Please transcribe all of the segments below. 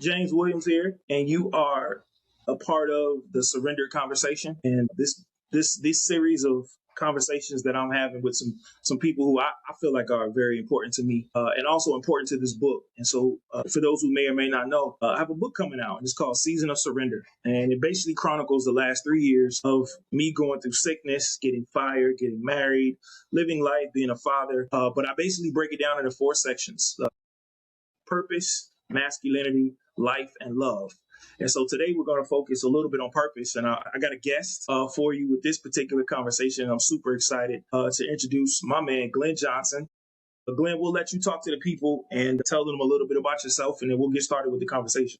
James Williams here, and you are a part of the Surrender Conversation. And this series of conversations that I'm having with some people who I feel like are very important to me, and also important to this book. And so, for those who may or may not know, I have a book coming out, and it's called Season of Surrender, and it basically chronicles the last 3 years of me going through sickness, getting fired, getting married, living life, being a father. But I basically break it down into four sections: purpose, masculinity, life, and love. And so today we're going to focus a little bit on purpose. And I got a guest for you with this particular conversation. I'm super excited to introduce my man, Glenn Johnson. Glenn, we'll let you talk to the people and tell them a little bit about yourself, and then we'll get started with the conversation.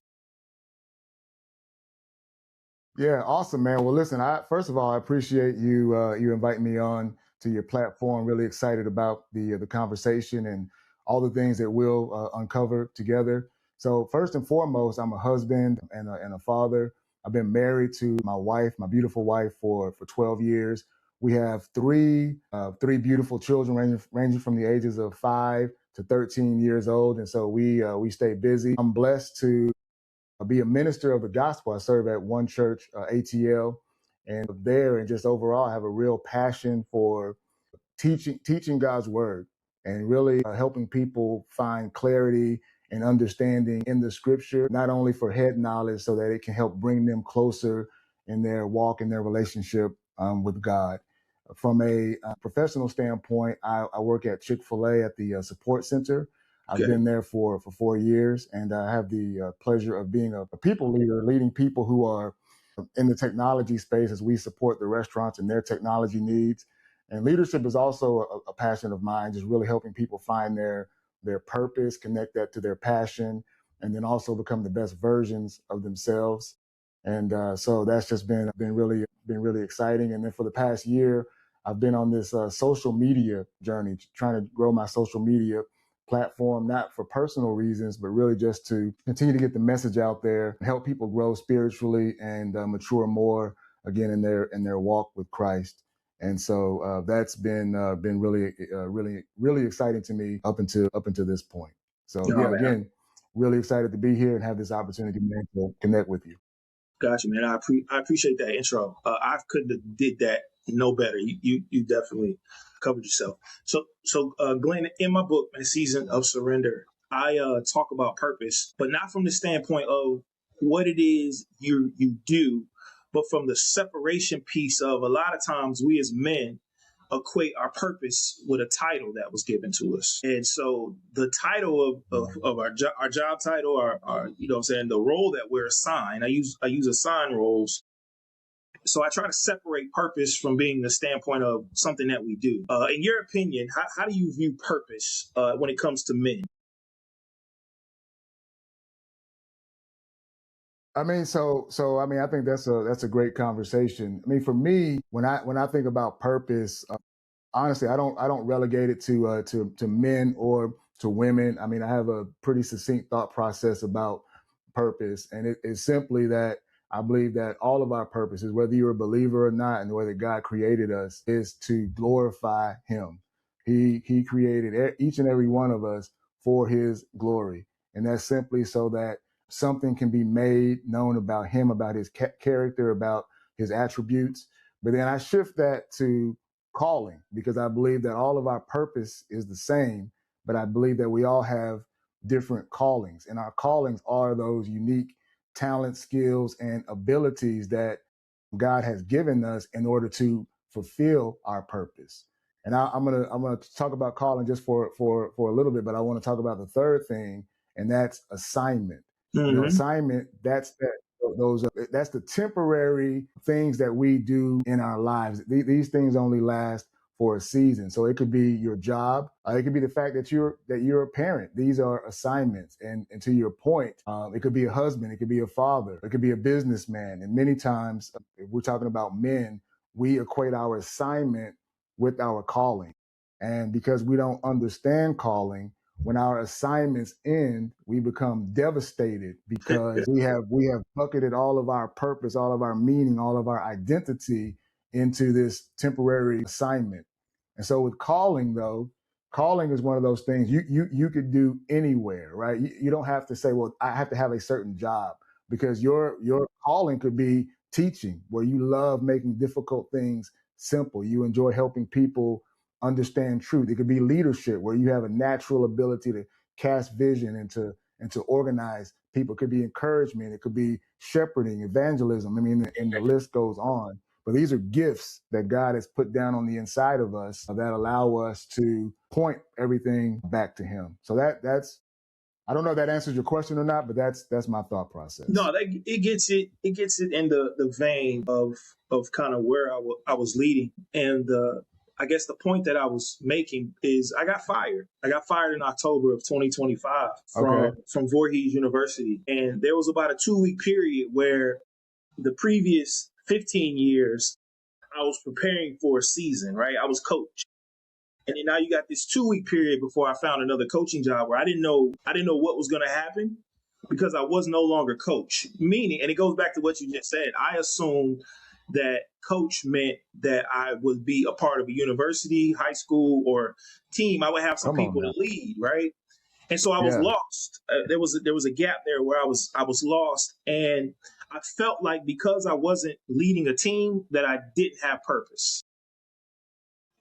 Yeah, awesome, man. Well, listen, first of all, I appreciate you inviting me on to your platform. Really excited about the conversation and all the things that we'll uncover together. So first and foremost, I'm a husband and a father. I've been married to my wife, my beautiful wife, for 12 years. We have three beautiful children ranging from the ages of 5 to 13 years old, and so we stay busy. I'm blessed to be a minister of the gospel. I serve at One Church, ATL, and there, and just overall, I have a real passion for teaching God's word and really helping people find clarity and understanding in the scripture, not only for head knowledge, so that it can help bring them closer in their walk and their relationship with God. From a professional standpoint, I work at Chick-fil-A at the support center. I've been there for 4 years, and I have the pleasure of being a people leader, leading people who are in the technology space as we support the restaurants and their technology needs. And leadership is also a passion of mine, just really helping people find their purpose, connect that to their passion, and then also become the best versions of themselves. And so that's just been really exciting. And then for the past year, I've been on this social media journey, trying to grow my social media platform, not for personal reasons, but really just to continue to get the message out there, help people grow spiritually and mature more again in their walk with Christ. And so that's been really exciting to me up until this point. So again, really excited to be here and have this opportunity to connect with you. Gotcha, man. I appreciate that intro. I couldn't have did that no better. You definitely covered yourself. So Glenn, in my book, man, Season of Surrender, I talk about purpose, but not from the standpoint of what it is you do, but from the separation piece of a lot of times we as men equate our purpose with a title that was given to us. And so the title of our job title, our you know what I'm saying, the role that we're assigned, I use assigned roles. So I try to separate purpose from being the standpoint of something that we do. In your opinion, how do you view purpose when it comes to men? I mean, I mean, I think that's a great conversation. I mean, for me, when I think about purpose, honestly, I don't relegate it to men or to women. I mean, I have a pretty succinct thought process about purpose, and it's simply that I believe that all of our purposes, whether you're a believer or not, and the way that God created us, is to glorify Him. He created each and every one of us for His glory, and that's simply so that something can be made known about Him, about His character, about His attributes. But then I shift that to calling, because I believe that all of our purpose is the same, but I believe that we all have different callings, and our callings are those unique talents, skills, and abilities that God has given us in order to fulfill our purpose. And I'm gonna talk about calling just for a little bit, but I want to talk about the third thing, and that's assignment. You know, assignment, that's the temporary things that we do in our lives. These things only last for a season. So it could be your job. It could be the fact that you're a parent. These are assignments. And to your point, it could be a husband. It could be a father. It could be a businessman. And many times, if we're talking about men, we equate our assignment with our calling. And because we don't understand calling, when our assignments end, we become devastated because we have bucketed all of our purpose, all of our meaning, all of our identity into this temporary assignment. And so with calling, though, calling is one of those things you could do anywhere, right? You don't have to say, well, I have to have a certain job, because your calling could be teaching, where you love making difficult things simple. You enjoy helping people understand truth. It could be leadership, where you have a natural ability to cast vision and to organize people. It could be encouragement. It could be shepherding, evangelism. I mean, and the list goes on. But these are gifts that God has put down on the inside of us that allow us to point everything back to Him. So that's, I don't know if that answers your question or not, but that's my thought process. No, it gets it in the vein of kind of where I was leading, and I guess the point that I was making is I got fired. I got fired in October of 2025 from Voorhees University, and there was about a 2-week period where the previous 15 years I was preparing for a season, right? I was coach. And then now you got this 2-week period before I found another coaching job where I didn't know what was going to happen, because I was no longer coach. Meaning, and it goes back to what you just said, I assumed that coach meant that I would be a part of a university, high school, or team. I would have some people to lead, right? And so I was lost. There was a gap there where I was lost, and I felt like because I wasn't leading a team that I didn't have purpose.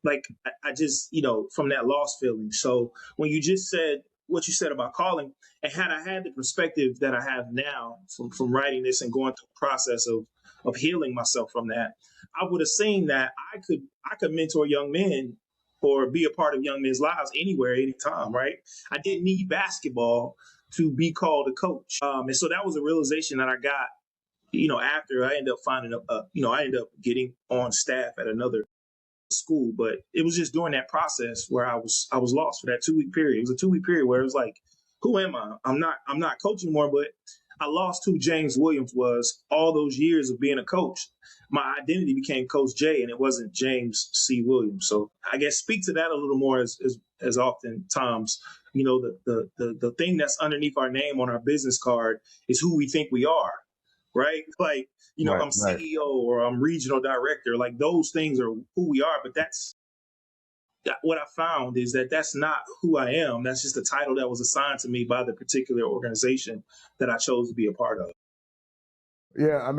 Like I just, from that lost feeling. So when you just said what you said about calling, and had I had the perspective that I have now from writing this and going through the process of healing myself from that, I would have seen that I could mentor young men or be a part of young men's lives anywhere, anytime, right? I didn't need basketball to be called a coach. And so that was a realization that I got, after I ended up I ended up getting on staff at another school, but it was just during that process where I was lost for that 2-week period. It was a 2-week period where it was like, who am I? I'm not coaching anymore, but I lost who James Williams was all those years of being a coach. My identity became Coach J, and it wasn't James C. Williams. So I guess speak to that a little more as oftentimes, the thing that's underneath our name on our business card is who we think we are, right? Like, I'm CEO or I'm regional director. Like, those things are who we are. But that's what I found is that that's not who I am. That's just a title that was assigned to me by the particular organization that I chose to be a part of. Yeah, I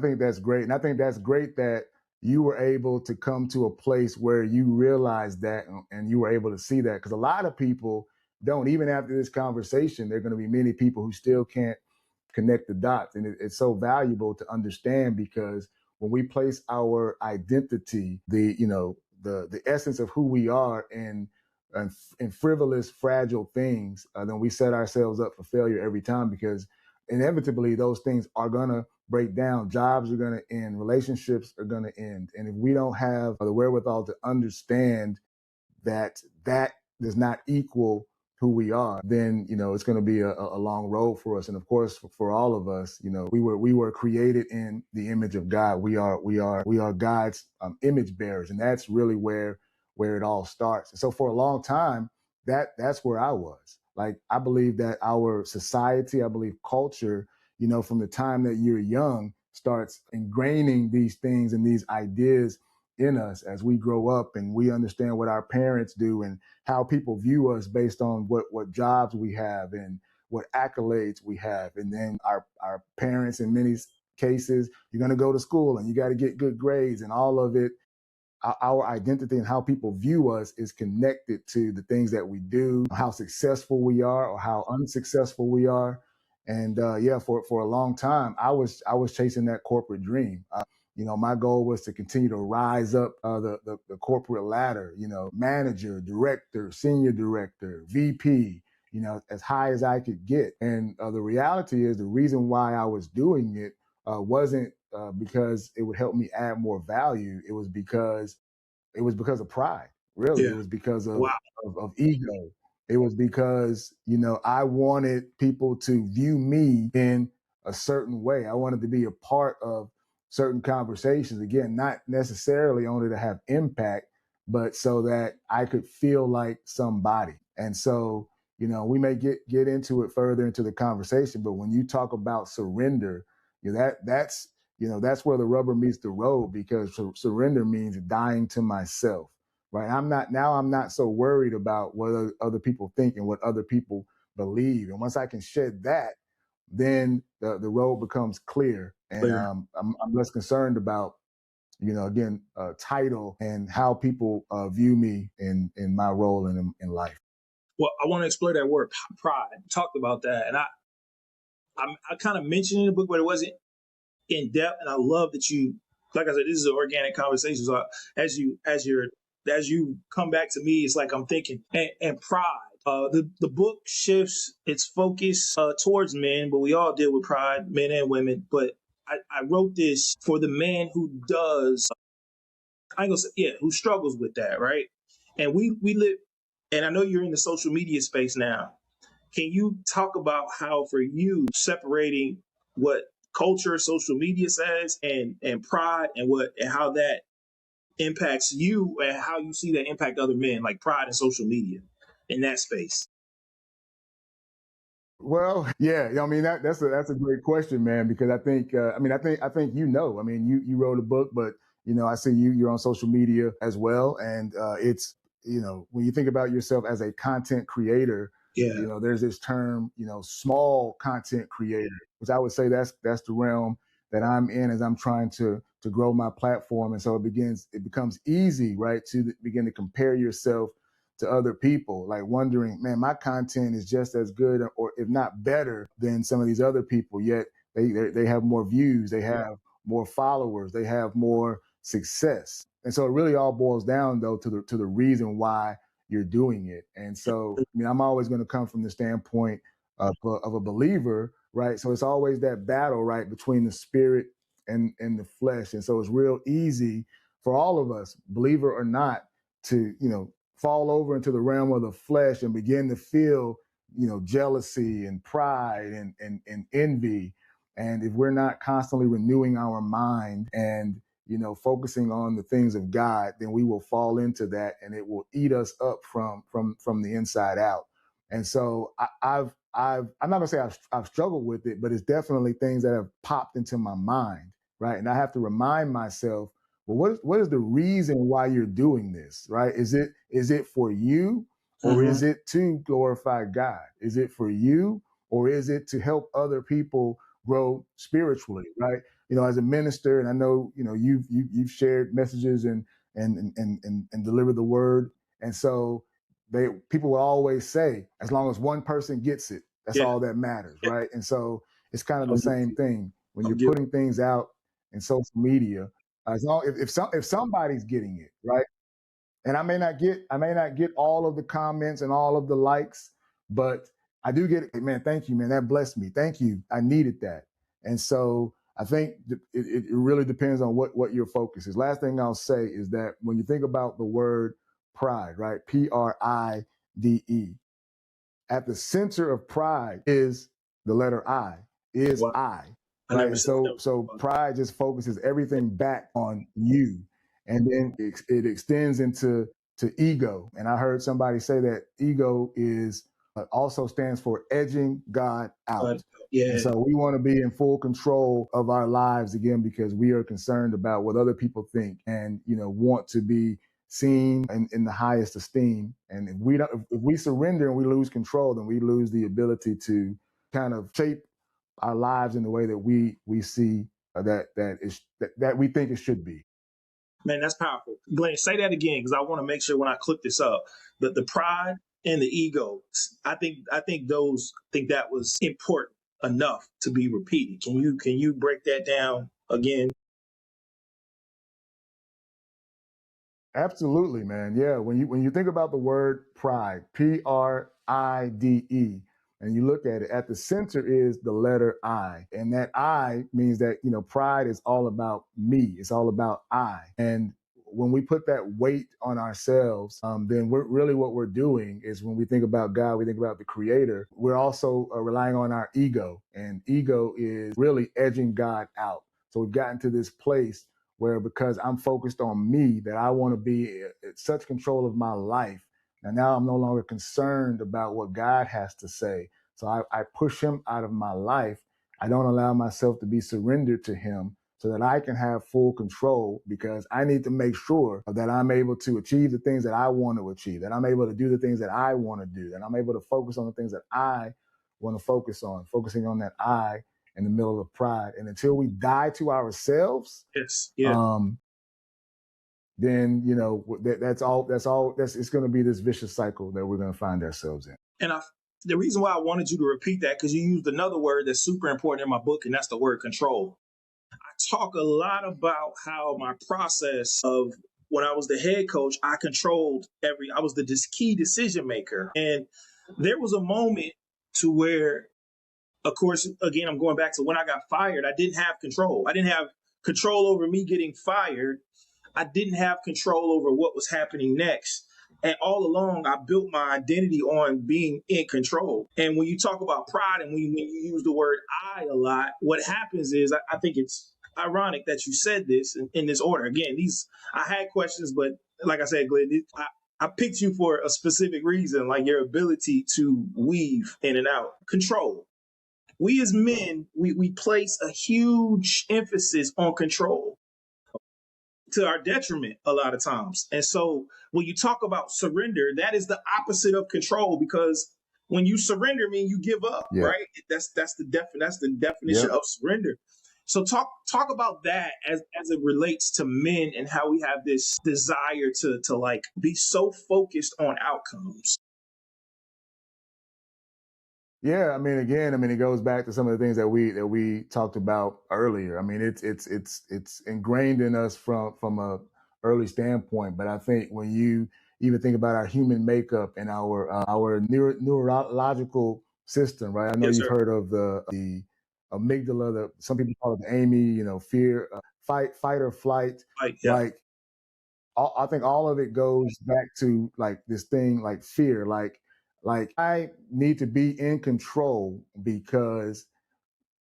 think that's great. And I think that's great that you were able to come to a place where you realized that and you were able to see that. Because a lot of people don't. Even after this conversation, there are going to be many people who still can't connect the dots. And it's so valuable to understand, because when we place our identity, the essence of who we are in frivolous, fragile things, then we set ourselves up for failure every time, because inevitably those things are going to break down. Jobs are going to end. Relationships are going to end. And if we don't have the wherewithal to understand that does not equal who we are, then it's going to be a long road for us. And of course, for all of us, we were created in the image of God. We are God's image bearers, and that's really where it all starts. And so for a long time, that's where I was. Like, I believe that our society, I believe culture, from the time that you're young, starts ingraining these things and these ideas in us as we grow up, and we understand what our parents do and how people view us based on what jobs we have and what accolades we have. And then our parents, in many cases, you're going to go to school and you got to get good grades, and all of it. Our identity and how people view us is connected to the things that we do, how successful we are or how unsuccessful we are. And for a long time, I was chasing that corporate dream. My goal was to continue to rise up the corporate ladder, manager, director, senior director, VP, as high as I could get. And the reality is, the reason why I was doing it wasn't because it would help me add more value. It was because of pride. Really, It was because of ego. It was because I wanted people to view me in a certain way. I wanted to be a part of certain conversations. Again, not necessarily only to have impact, but so that I could feel like somebody. And so, we may get into it further into the conversation, but when you talk about surrender, that's where the rubber meets the road, because surrender means dying to myself, right? I'm not so worried about what other people think and what other people believe. And once I can shed that, then the road becomes clear. And Clear. I'm less concerned about, again, title and how people view me in my role in life. Well, I want to explore that word pride. Talked about that, and I kind of mentioned in the book, but it wasn't in depth. And I love that you, like I said, this is an organic conversation. So as you come back to me, it's like I'm thinking and pride. The book shifts its focus towards men, but we all deal with pride, men and women. But I wrote this for the man who does, I ain't gonna say, yeah, who struggles with that, right? And we live, and I know you're in the social media space now. Can you talk about how, for you, separating what culture, social media says, and pride, and how that impacts you, and how you see that impact other men, like pride and social media in that space? Well, yeah, I mean that's a great question, man. Because I think I think you wrote a book, but I see you're on social media as well, and it's when you think about yourself as a content creator, Yeah. there's this term, small content creator, which I would say that's the realm that I'm in as I'm trying to grow my platform, and so it becomes easy, right, to begin to compare yourself to other people, like wondering, man, my content is just as good or if not better than some of these other people, yet they have more views, they have more followers, they have more success. And so it really all boils down though to the reason why you're doing it. And so, I'm always going to come from the standpoint of a believer, right? So it's always that battle, right, between the spirit and the flesh. And so it's real easy for all of us, believer or not, to, fall over into the realm of the flesh and begin to feel, jealousy and pride and envy. And if we're not constantly renewing our mind and, focusing on the things of God, then we will fall into that and it will eat us up from the inside out. And so I'm not gonna say I've struggled with it, but it's definitely things that have popped into my mind, right? And I have to remind myself, well, what is the reason why you're doing this, right? Is it for you, or Mm-hmm. is it to glorify God? Is it for you, or is it to help other people grow spiritually, right? As a minister, and I know you've shared messages and delivered the word, and so people will always say, as long as one person gets it, that's Yeah. all that matters, Yeah. right? And so it's kind of the I'm same guilty. thing when I'm you're guilty. putting things out in social media. As long if somebody's getting it, right? And I may not get all of the comments and all of the likes, but I do get it. Hey, man, thank you, man. That blessed me. Thank you. I needed that. And so I think it really depends on what your focus is. Last thing I'll say is that when you think about the word pride, right? Pride, at the center of pride is the letter I, is Wow. I, I right? never And said so that. pride just focuses everything back on you, and then it extends into ego. And I heard somebody say that ego is also stands for edging God out. And Yeah. so we want to be in full control of our lives again because we are concerned about what other people think and want to be seen in the highest esteem. And if we surrender and we lose control, then we lose the ability to kind of shape our lives in the way that we see that we think it should be. Man, that's powerful. Glenn, say that again because I want to make sure when I click this up, the pride and the ego. I think that was important enough to be repeated. Can you break that down again? Absolutely, man. Yeah, when you think about the word pride, Pride, and you look at it, at the center is the letter I, and that I means that pride is all about me. It's all about I, and when we put that weight on ourselves, then what we're doing is when we think about God, we think about the Creator. We're also relying on our ego, and ego is really edging God out. So we've gotten to this place where because I'm focused on me, that I want to be at such control of my life. And now I'm no longer concerned about what God has to say. So I push him out of my life. I don't allow myself to be surrendered to him. so that I can have full control, because I need to make sure that I'm able to achieve the things that I want to achieve, that I'm able to do the things that I want to do, that I'm able to focus on the things that I want to focus on, focusing on that I in the middle of pride. And until we die to ourselves, Yes. Yeah. Then, it's going to be this vicious cycle that we're going to find ourselves in. And the reason why I wanted you to repeat that, because you used another word that's super important in my book, and that's the word control. I talk a lot about how my process of when I was the head coach, I was the key decision maker. And there was a moment to where, of course, again, I'm going back to when I got fired, I didn't have control. I didn't have control over me getting fired. I didn't have control over what was happening next. And all along, I built my identity on being in control. And when you talk about pride and when you use the word I a lot, what happens is I think it's ironic that you said this in this order. Again, I had questions, but like I said, Glenn, I picked you for a specific reason, like your ability to weave in and out. Control. We as men, we place a huge emphasis on control, to our detriment a lot of times. And so when you talk about surrender, that is the opposite of control, because when you surrender, mean you give up, right? That's the definition of surrender. So talk about that as it relates to men and how we have this desire to like be so focused on outcomes. Yeah, it goes back to some of the things that we talked about earlier. I mean, it's ingrained in us from a early standpoint. But I think when you even think about our human makeup and our neurological system, right? I know you've heard of the amygdala. Some people call it the AMY. Fear, fight or flight. Like, I think all of it goes back to like this thing, like fear, like I need to be in control, because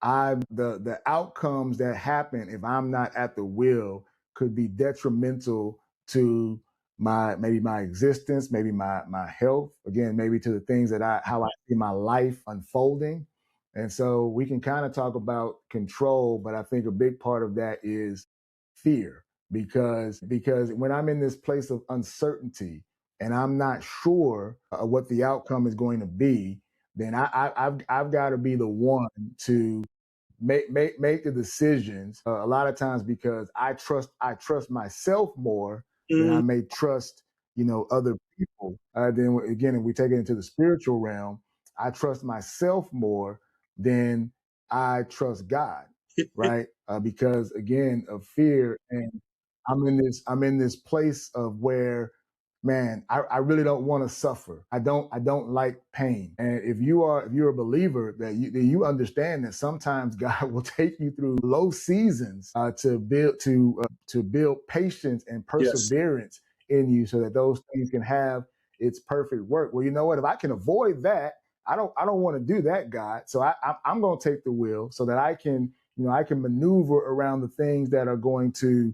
the outcomes that happen if I'm not at the wheel could be detrimental to maybe my existence, maybe my health, again, maybe to the things how I see my life unfolding. And so we can kind of talk about control, but I think a big part of that is fear, because when I'm in this place of uncertainty and I'm not sure what the outcome is going to be, then I've got to be the one to make the decisions a lot of times, because I trust myself more than I may trust other people. Then again, if we take it into the spiritual realm, I trust myself more than I trust God, right? Because again, of fear. And I'm in this place of where, man, I really don't want to suffer. I don't like pain. And if you're a believer, that you understand that sometimes God will take you through low seasons to build patience and perseverance in you, so that those things can have its perfect work. Well, you know what? If I can avoid that, I don't want to do that, God. So I'm going to take the wheel so that I can maneuver around the things that are going to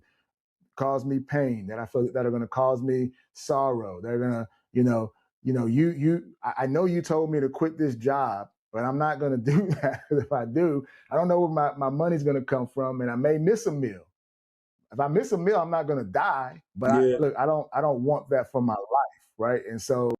cause me pain, that I feel that are going to cause me sorrow. They're going to, I know you told me to quit this job, but I'm not going to do that. If I do, I don't know where my money's going to come from, and I may miss a meal. If I miss a meal, I'm not going to die, but I don't want that for my life, right? And so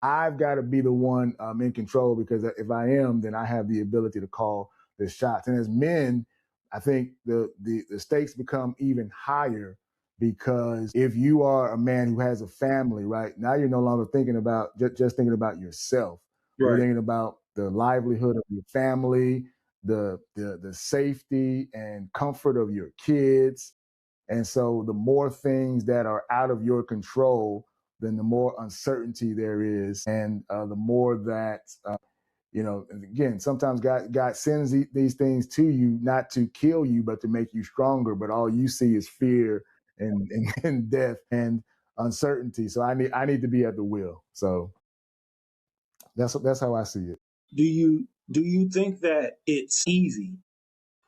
I've got to be the one in control, because if I am, then I have the ability to call the shots. And as men, I think the stakes become even higher, because if you are a man who has a family, right, now you're no longer thinking about just thinking about yourself. Right. You're thinking about the livelihood of your family, the safety and comfort of your kids. And so the more things that are out of your control, then the more uncertainty there is, and the more that again, sometimes God sends these things to you not to kill you, but to make you stronger. But all you see is fear and death and uncertainty. So I need to be at the wheel. So that's how I see it. Do you think that it's easy?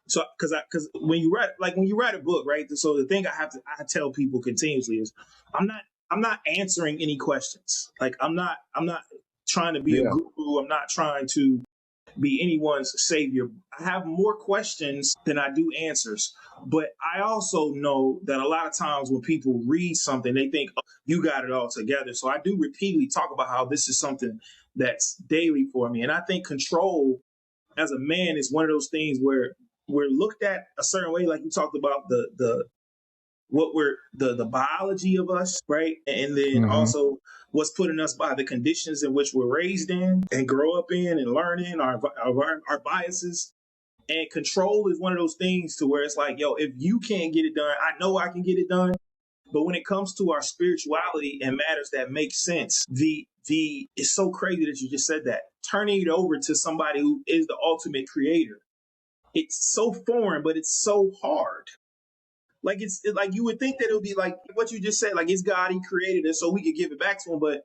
So because when you write a book, right? So the thing I tell people continuously is I'm not answering any questions. Like I'm not trying to be a guru. I'm not trying to be anyone's savior. I have more questions than I do answers. But I also know that a lot of times when people read something, they think, oh, you got it all together. So I do repeatedly talk about how this is something that's daily for me. And I think control as a man is one of those things where we're looked at a certain way, like you talked about the what we're the biology of us, right? And then Mm-hmm. also what's putting us by the conditions in which we're raised in and grow up in and learning our biases. And control is one of those things to where it's like, yo, if you can't get it done, I know I can get it done. But when it comes to our spirituality and matters that make sense, the it's so crazy that you just said that. Turning it over to somebody who is the ultimate creator. It's so foreign, but it's so hard. Like like you would think that it would be like what you just said, like it's God, He created it, so we could give it back to Him. But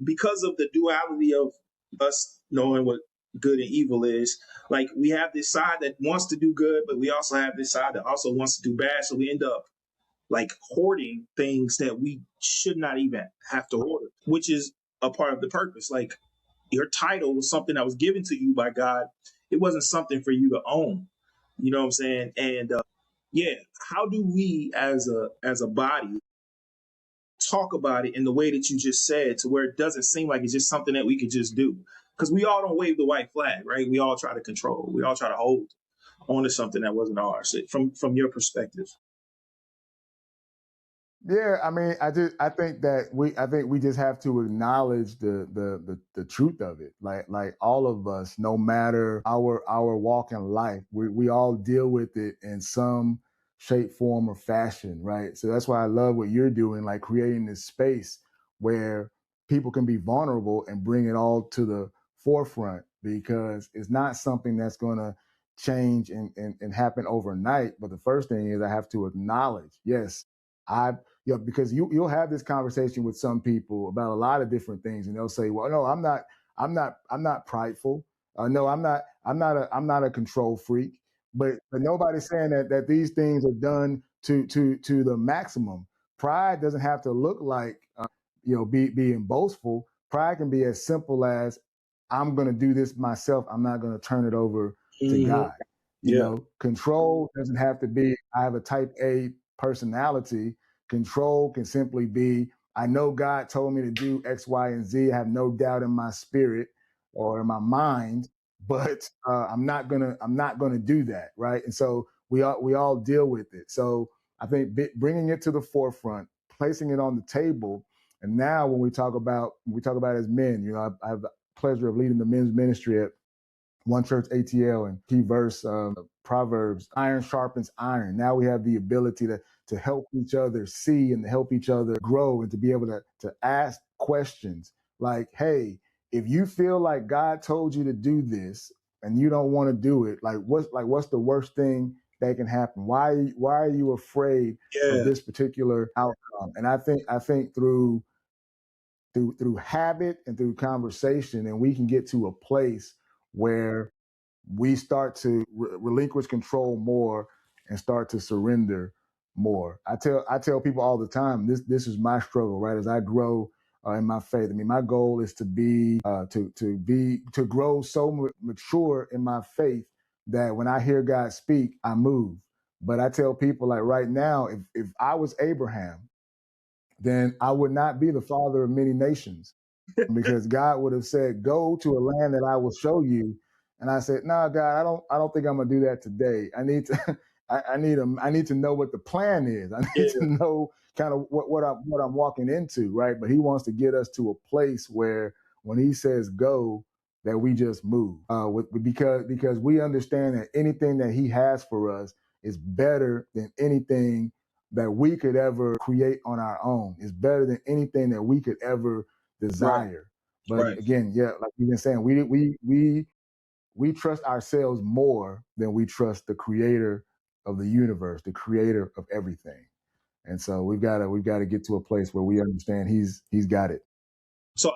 because of the duality of us knowing what good and evil is, like we have this side that wants to do good, but we also have this side that also wants to do bad. So we end up like hoarding things that we should not even have to hoard, which is a part of the purpose. Like your title was something that was given to you by God. It wasn't something for you to own. You know what I'm saying? And yeah, how do we as a body talk about it in the way that you just said, to where it doesn't seem like it's just something that we could just do? Because we all don't wave the white flag, right? We all try to control. We all try to hold on to something that wasn't ours. From your perspective. Yeah, I mean, I think we just have to acknowledge the truth of it. Like all of us, no matter our walk in life, we all deal with it in some shape, form, or fashion, right? So that's why I love what you're doing, like creating this space where people can be vulnerable and bring it all to the forefront, because it's not something that's gonna change and happen overnight. But the first thing is I have to acknowledge, yes, I because you'll have this conversation with some people about a lot of different things, and they'll say, "Well, no, I'm not prideful. No, I'm not a control freak." But nobody's saying that these things are done to the maximum. Pride doesn't have to look like being boastful. Pride can be as simple as, I'm going to do this myself. I'm not going to turn it over to Mm-hmm. God. Yeah. Control doesn't have to be, I have a type A personality. Control can simply be, I know God told me to do X, Y, and Z. I have no doubt in my spirit or in my mind, but I'm not gonna do that, right? And so we all deal with it. So I think bringing it to the forefront, placing it on the table, and now when we talk about as men, I have the pleasure of leading the men's ministry at One Church ATL, and key verse Proverbs, iron sharpens iron. Now we have the ability to help each other see and to help each other grow, and to be able to ask questions like, hey, if you feel like God told you to do this and you don't want to do it, what's the worst thing that can happen? Why are you afraid of this particular outcome? And I think through habit and through conversation, and we can get to a place where we start to relinquish control more and start to surrender more. I tell people all the time, this is my struggle, right? As I grow in my faith, I mean, my goal is to grow so mature in my faith that when I hear God speak, I move. But I tell people, like, right now, if I was Abraham, then I would not be the father of many nations, because God would have said, "Go to a land that I will show you." And I said, "No, God, I don't think I'm gonna do that today. I need to, I need to know what the plan is. I need to know kind of what I'm walking into, right?" But He wants to get us to a place where when He says go, that we just move, because we understand that anything that He has for us is better than anything that we could ever create on our own. It's better than anything that we could ever desire. Right. But again, yeah, like you've been saying, we trust ourselves more than we trust the creator of the universe, the creator of everything. And so we've got to get to a place where we understand he's got it. So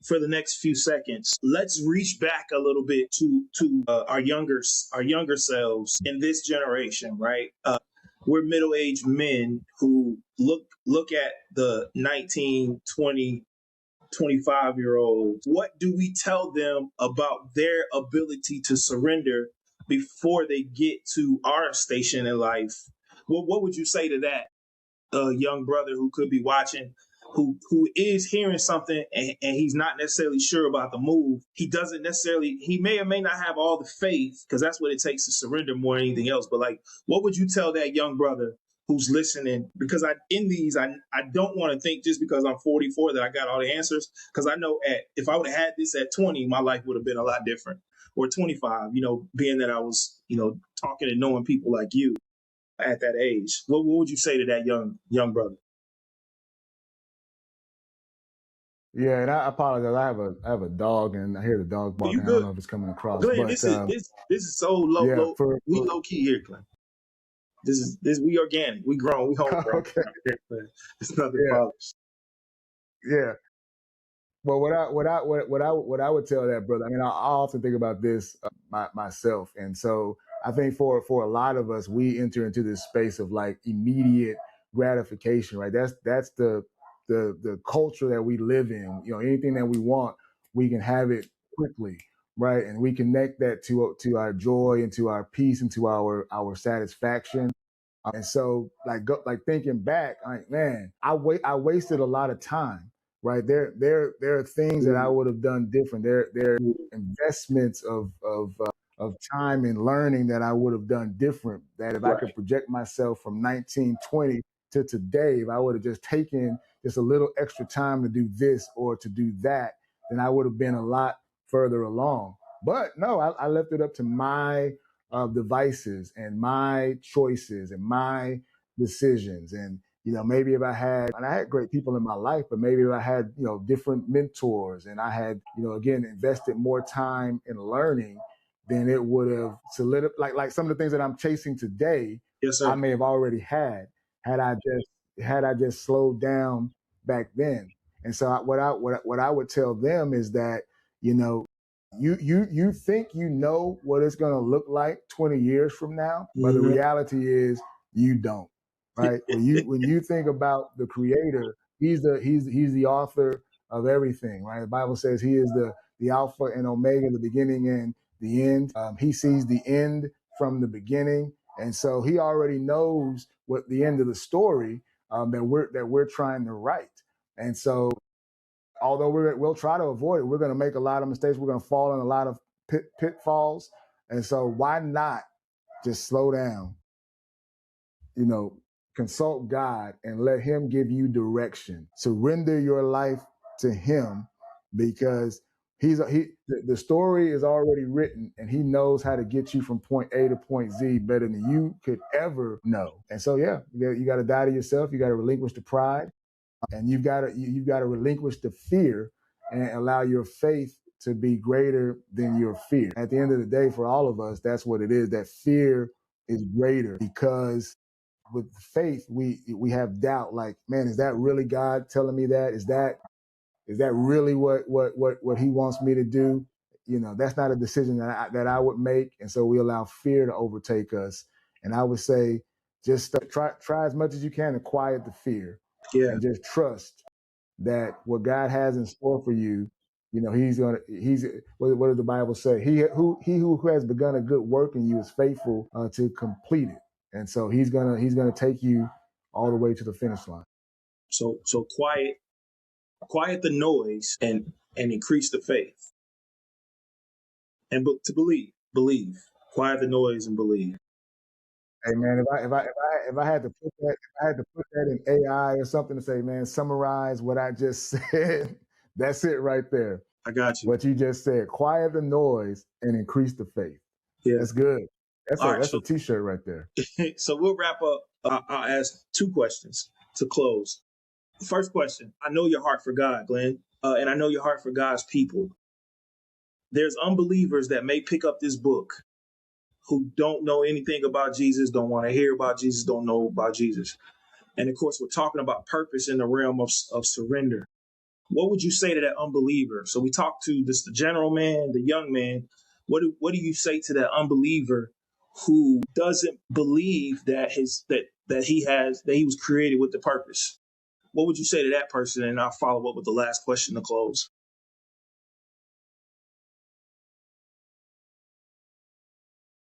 for the next few seconds, let's reach back a little bit to our younger selves in this generation, right? We're middle-aged men who look at the 19, 20, 25-year-olds, what do we tell them about their ability to surrender before they get to our station in life? What would you say to that young brother who could be watching, who is hearing something and he's not necessarily sure about the move? He doesn't necessarily, he may or may not have all the faith, because that's what it takes to surrender more than anything else. But like, what would you tell that young brother who's listening? Because I don't want to think just because I'm 44 that I got all the answers, because I know if I would have had this at 20, my life would have been a lot different. Or 25, being that I was, talking and knowing people like you at that age. What would you say to that young brother? Yeah, and I apologize. I have a dog, and I hear the dog You barking. I don't good, know if it's coming across, Glenn? but This is so yeah, we low key here, Glenn. This we organic, we grown, we homegrown. okay, It's nothing yeah, polished. yeah. Well, what I would tell that brother. I mean, I often think about this myself, and so I think for a lot of us, we enter into this space of like immediate gratification, right? That's the culture that we live in. Anything that we want, we can have it quickly, right? And we connect that to our joy and to our peace and to our satisfaction. And so, like thinking back, like, man, I wasted a lot of time. Right there are things that I would have done different. There are investments of time and learning that I would have done different. That if I could project myself from 1920 to today, if I would have just taken just a little extra time to do this or to do that, then I would have been a lot further along. But no, I left it up to my devices and my choices and my decisions. And maybe if I had, and I had great people in my life, but maybe if I had, different mentors and I had, again, invested more time in learning, then it would have solidified, like some of the things that I'm chasing today, yes, sir. I may have already had I just slowed down back then. And so what I would tell them is that, you think what it's going to look like 20 years from now, but the reality is you don't. Right? When you think about the creator, he's the author of everything, right? The Bible says he is the Alpha and Omega, the beginning and the end. He sees the end from the beginning. And so he already knows what the end of the story that we're trying to write. And so although we'll try to avoid it, we're going to make a lot of mistakes. We're going to fall in a lot of pitfalls. And so why not just slow down, consult God and let him give you direction. Surrender your life to him, because the story is already written and he knows how to get you from point A to point Z better than you could ever know. And so, yeah, you got to die to yourself. You got to relinquish the pride, and you've got to relinquish the fear and allow your faith to be greater than your fear. At the end of the day, for all of us, that's what it is. That fear is greater, because with faith, we have doubt. Like, man, is that really God telling me that? Is that really what He wants me to do? That's not a decision that I would make, and so we allow fear to overtake us. And I would say, just try as much as you can to quiet the fear, and just trust that what God has in store for you. He's what does the Bible say? He who has begun a good work in you is faithful to complete it. And so he's gonna take you all the way to the finish line. So quiet the noise and increase the faith, and to believe. Quiet the noise and believe. Hey man, if I had to put that in AI or something to say, man, summarize what I just said, that's it right there. I got you. What you just said: quiet the noise and increase the faith. Yeah, that's good. That's a T-shirt right there. So we'll wrap up. I'll ask 2 questions to close. First question: I know your heart for God, Glenn, and I know your heart for God's people. There's unbelievers that may pick up this book who don't know anything about Jesus, don't want to hear about Jesus, don't know about Jesus. And of course, we're talking about purpose in the realm of surrender. What would you say to that unbeliever? So we talked to the general man, the young man. What do you say to that unbeliever who doesn't believe that he was created with the purpose? What would you say to that person? And I'll follow up with the last question to close.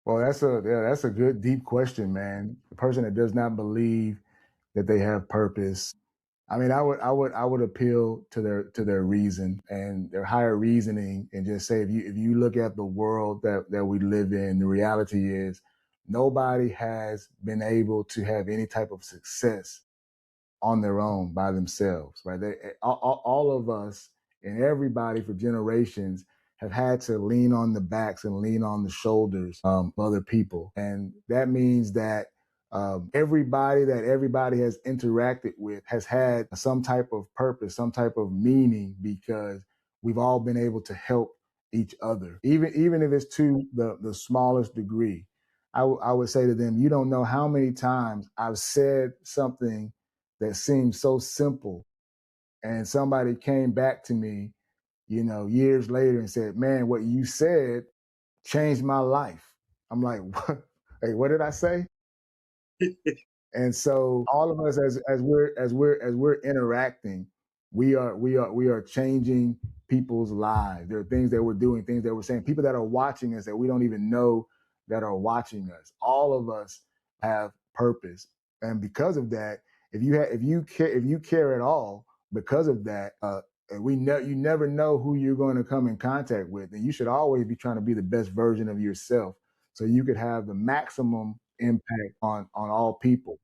Well, that's a good deep question, man. The person that does not believe that they have purpose. I mean, I would appeal to their reason and their higher reasoning, and just say, if you look at the world that we live in, the reality is nobody has been able to have any type of success on their own by themselves, right? All of us and everybody for generations have had to lean on the backs and lean on the shoulders of other people. And that means that everybody that everybody has interacted with has had some type of purpose, some type of meaning, because we've all been able to help each other, even if it's to the smallest degree. I would say to them, you don't know how many times I've said something that seemed so simple, and somebody came back to me, years later and said, man, what you said changed my life. I'm like, what? Hey, what did I say? And so all of us, as we're interacting, we are changing people's lives. There are things that we're doing, things that we're saying, people that are watching us that we don't even know that are watching us. All of us have purpose, and because of that, if you care at all, because of that, you never know who you're going to come in contact with, and you should always be trying to be the best version of yourself, so you could have the maximum impact on all people.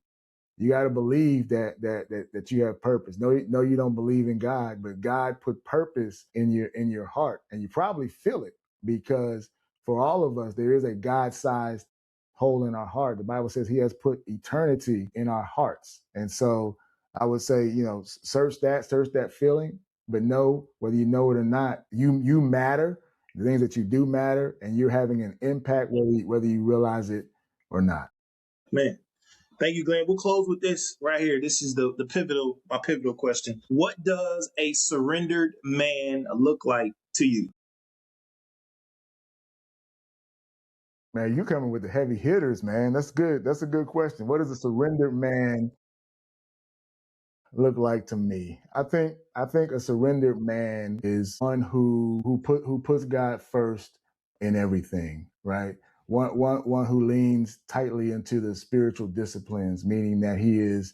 You got to believe that you have purpose. No, you don't believe in God, but God put purpose in your heart, and you probably feel it, because for all of us there is a God-sized hole in our heart. The Bible says He has put eternity in our hearts, and so I would say, search that feeling, but know, whether you know it or not, you matter. The things that you do matter, and you're having an impact whether you realize it or not. Man, thank you, Glenn. We'll close with this right here. This is my pivotal question. What does a surrendered man look like to you? Man, you coming with the heavy hitters, man. That's good. That's a good question. What does a surrendered man look like to me? I think a surrendered man is one who puts God first in everything, right? One who leans tightly into the spiritual disciplines, meaning that he's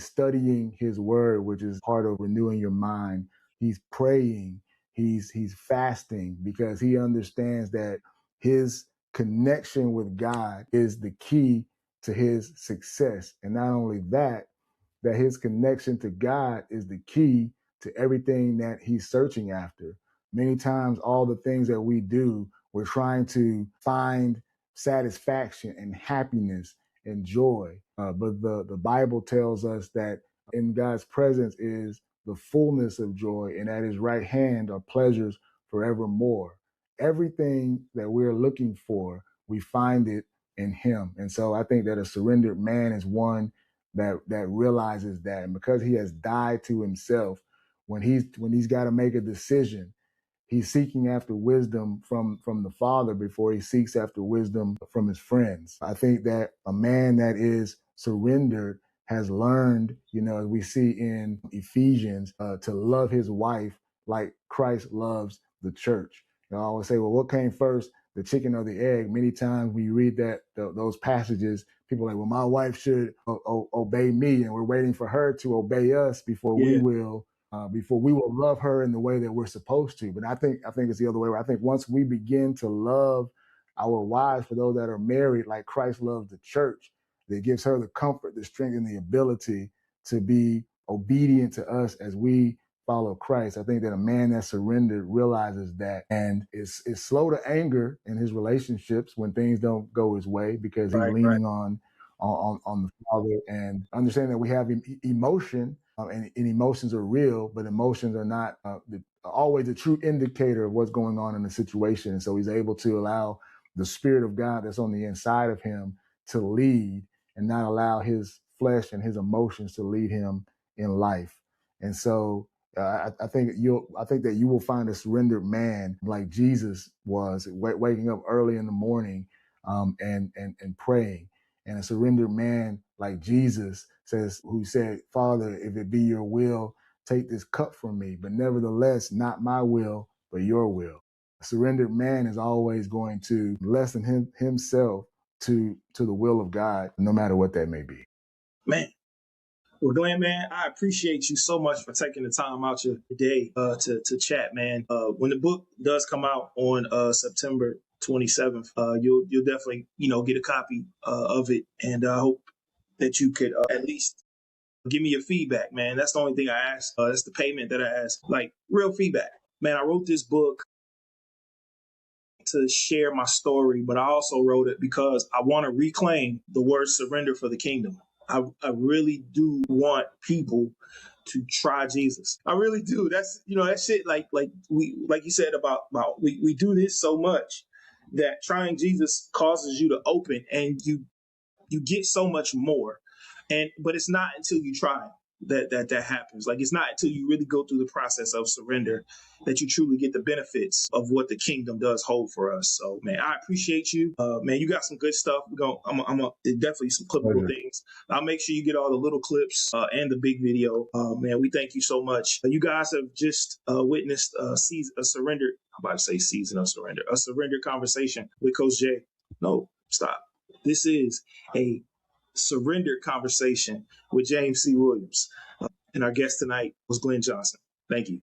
studying his word, which is part of renewing your mind. He's praying, he's fasting, because he understands that his connection with God is the key to his success. And not only that his connection to God is the key to everything that he's searching after. Many times, all the things that we do, we're trying to find satisfaction and happiness and joy. But the Bible tells us that in God's presence is the fullness of joy, and at His right hand are pleasures forevermore. Everything that we're looking for, we find it in Him. And so I think that a surrendered man is one that realizes that, and because he has died to himself, when he's got to make a decision, he's seeking after wisdom from the Father before he seeks after wisdom from his friends. I think that a man that is surrendered has learned, as we see in Ephesians, to love his wife like Christ loves the church. I always say, well, what came first, the chicken or the egg? Many times when you read those passages, people are like, well, my wife should obey me, and we're waiting for her to obey us before we will love her in the way that we're supposed to. But I think it's the other way around. I think once we begin to love our wives, for those that are married, like Christ loves the church, that gives her the comfort, the strength, and the ability to be obedient to us as we follow Christ. I think that a man that's surrendered realizes that, and is slow to anger in his relationships when things don't go his way, because he's leaning on the Father, and understanding that we have emotion, and emotions are real, but emotions are not always a true indicator of what's going on in the situation. And so he's able to allow the Spirit of God that's on the inside of him to lead, and not allow his flesh and his emotions to lead him in life. And so I think that you will find a surrendered man like Jesus was, waking up early in the morning, and praying, and a surrendered man like Jesus says, who said, Father, if it be your will, take this cup from me, but nevertheless, not my will, but your will. A surrendered man is always going to lessen himself to the will of God, no matter what that may be. Man. Well, Glenn, man, I appreciate you so much for taking the time out your day to chat, man. When the book does come out on September 27th, you'll definitely get a copy of it, and I hope that you could at least give me your feedback, man. That's the only thing I ask. That's the payment that I ask, like real feedback, man. I wrote this book to share my story, but I also wrote it because I want to reclaim the word surrender for the kingdom. I really do want people to try Jesus. I really do. That's that shit. Like you said about we do this so much that trying Jesus causes you to open, and you get so much more. But it's not until you try that happens. Like, it's not until you really go through the process of surrender that you truly get the benefits of what the kingdom does hold for us. So, man, I appreciate you. Man, you got some good stuff. I'm definitely some clippable things. I'll make sure you get all the little clips and the big video. Man, we thank you so much. You guys have just witnessed a surrender. I'm about to say season of surrender. A surrender conversation with Coach Jay. No, stop. This is a surrender conversation with James C. Williams. And our guest tonight was Glenn Johnson. Thank you.